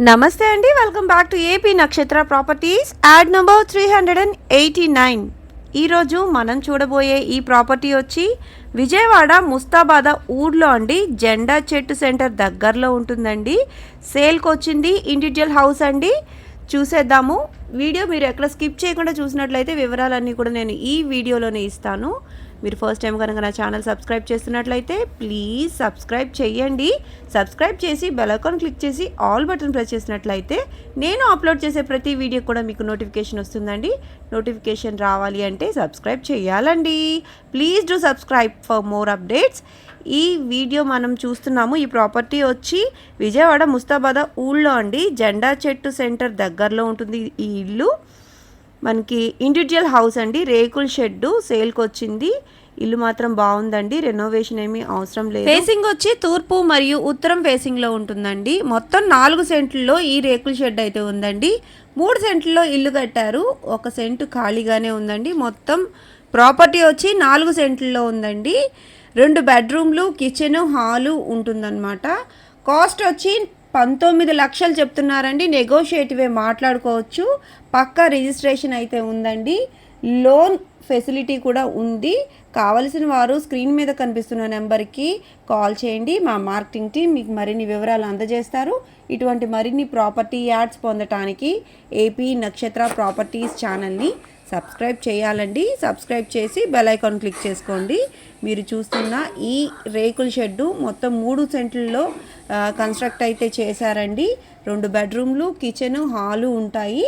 నమస్తే అండి, welcome back to AP నక్షత్ర ప్రాపర్టీస్. Add number 389. ఈరోజు మనం చూడబోయే ఈ ప్రాపర్టీ వచ్చి విజయవాడ ముస్తాబాద ఊర్లో అండి, జెండా చెట్టు సెంటర్ దగ్గరలో ఉంటుందండి. సేల్కి వచ్చింది ఇండివిజువల్ హౌస్ అండి. చూసేద్దాము. వీడియో మీరు ఎక్కడ స్కిప్ చేయకుండా చూసినట్లయితే వివరాలన్నీ కూడా నేను ఈ వీడియోలోనే ఇస్తాను. మీరు ఫస్ట్ టైం కనుక నా ఛానల్ సబ్స్క్రైబ్ చేస్తున్నట్లయితే ప్లీజ్ సబ్స్క్రైబ్ చేయండి. సబ్స్క్రైబ్ చేసి బెల్ ఐకాన్ క్లిక్ చేసి ఆల్ బటన్ ప్రెస్ చేసినట్లయితే నేను అప్లోడ్ చేసే ప్రతి వీడియో కూడా మీకు నోటిఫికేషన్ వస్తుందండి. నోటిఫికేషన్ రావాలి అంటే సబ్స్క్రైబ్ చేయాలండి. Please do subscribe for more updates. ఈ వీడియో మనం చూస్తున్నాము. ఈ ప్రాపర్టీ వచ్చి విజయవాడ ముస్తాబాద ఊళ్ళో అండి, జెండా చెట్టు సెంటర్ దగ్గరలో ఉంటుంది ఈ ఇల్లు. మనకి ఇండివిజువల్ హౌస్ అండి, రేకుల షెడ్డు సేల్కి వచ్చింది. ఇల్లు మాత్రం బాగుందండి, రెనోవేషన్ ఏమీ అవసరం లేదు. ఫేసింగ్ వచ్చి తూర్పు మరియు ఉత్తరం ఫేసింగ్లో ఉంటుందండి. మొత్తం 4 సెంట్లలో ఈ రేకుల షెడ్ అయితే ఉందండి. 3 సెంట్లలో ఇల్లు కట్టారు, 1 సెంటు ఖాళీగానే ఉందండి. మొత్తం ప్రాపర్టీ వచ్చి 4 సెంట్లలో ఉందండి. 2 బెడ్రూమ్లు, కిచెను, హాలు ఉంటుందన్నమాట. కాస్ట్ వచ్చి 19 లక్షలు చెప్తున్నారండి. నెగోషియేటివే మాట్లాడుకోవచ్చు. పక్కా రిజిస్ట్రేషన్ అయితే ఉందండి. లోన్ ఫెసిలిటీ కూడా ఉంది. కావలసిన వారు స్క్రీన్ మీద కనిపిస్తున్న నెంబర్కి కాల్ చేయండి. మా మార్కెటింగ్ టీం మీకు మరిన్ని వివరాలు అందజేస్తారు. ఇటువంటి మరిన్ని ప్రాపర్టీ యాడ్స్ పొందటానికి ఏపీ నక్షత్ర ప్రాపర్టీస్ ఛానల్ని సబ్స్క్రైబ్ చేయాలండి. సబ్స్క్రైబ్ చేసి బెల్ ఐకాన్ క్లిక్ చేసుకోండి. మీరు చూస్తున్న ఈ రేకుల షెడ్డు మొత్తం 3 సెంట్లలో కన్స్ట్రక్ట్ అయితే చేశారండి. 2 బెడ్రూమ్లు, కిచెను, హాలు ఉంటాయి.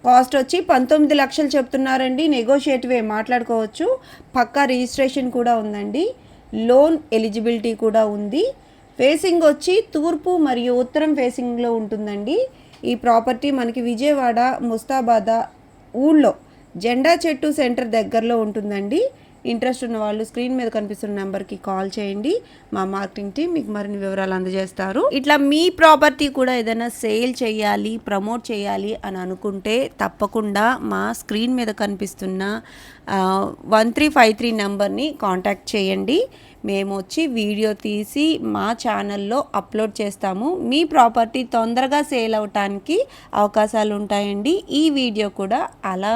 కాస్ట్ వచ్చి 19 లక్షలు చెప్తున్నారండి. నెగోషియేటివే మాట్లాడుకోవచ్చు. పక్కా రిజిస్ట్రేషన్ కూడా ఉందండి. లోన్ ఎలిజిబిలిటీ కూడా ఉంది. ఫేసింగ్ వచ్చి తూర్పు మరియు ఉత్తరం ఫేసింగ్లో ఉంటుందండి. ఈ ప్రాపర్టీ మనకి విజయవాడ ముస్తాబాద ఊళ్ళో జెండా చెట్టు సెంటర్ దగ్గరలో ఉంటుందండి. ఇంట్రెస్ట్ ఉన్న వాళ్ళు స్క్రీన్ మీద కనిపిస్తున్న నెంబర్కి కాల్ చేయండి. మా మార్కెటింగ్ టీం మీకు మరిన్ని వివరాలు అందజేస్తారు. ఇట్లా మీ ప్రాపర్టీ కూడా ఏదైనా సేల్ చేయాలి, ప్రమోట్ చేయాలి అని అనుకుంటే తప్పకుండా మా స్క్రీన్ మీద కనిపిస్తున్న 1353 నెంబర్ని కాంటాక్ట్ చేయండి. మేము వచ్చి వీడియో తీసి మా ఛానల్లో అప్లోడ్ చేస్తాము. మీ ప్రాపర్టీ తొందరగా సేల్ అవటానికి అవకాశాలు ఉంటాయండి. ఈ వీడియో కూడా అలా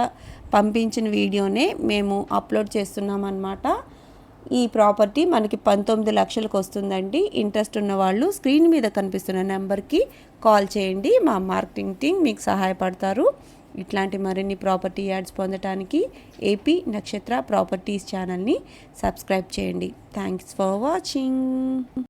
పంపించిన వీడియోనే మేము అప్లోడ్ చేస్తున్నాం అన్నమాట. ఈ ప్రాపర్టీ మనకి 19 లక్షలకు వస్తుందండి. ఇంట్రెస్ట్ ఉన్న వాళ్ళు స్క్రీన్ మీద కనిపిస్తున్న నెంబర్కి కాల్ చేయండి. మా మార్కెటింగ్ టీం మీకు సహాయపడతారు. ఇట్లాంటి మరిన్ని ప్రాపర్టీ యాడ్స్ పొందడానికి ఏపీ నక్షత్ర ప్రాపర్టీస్ ఛానల్ని సబ్స్క్రైబ్ చేయండి. Thanks for watching.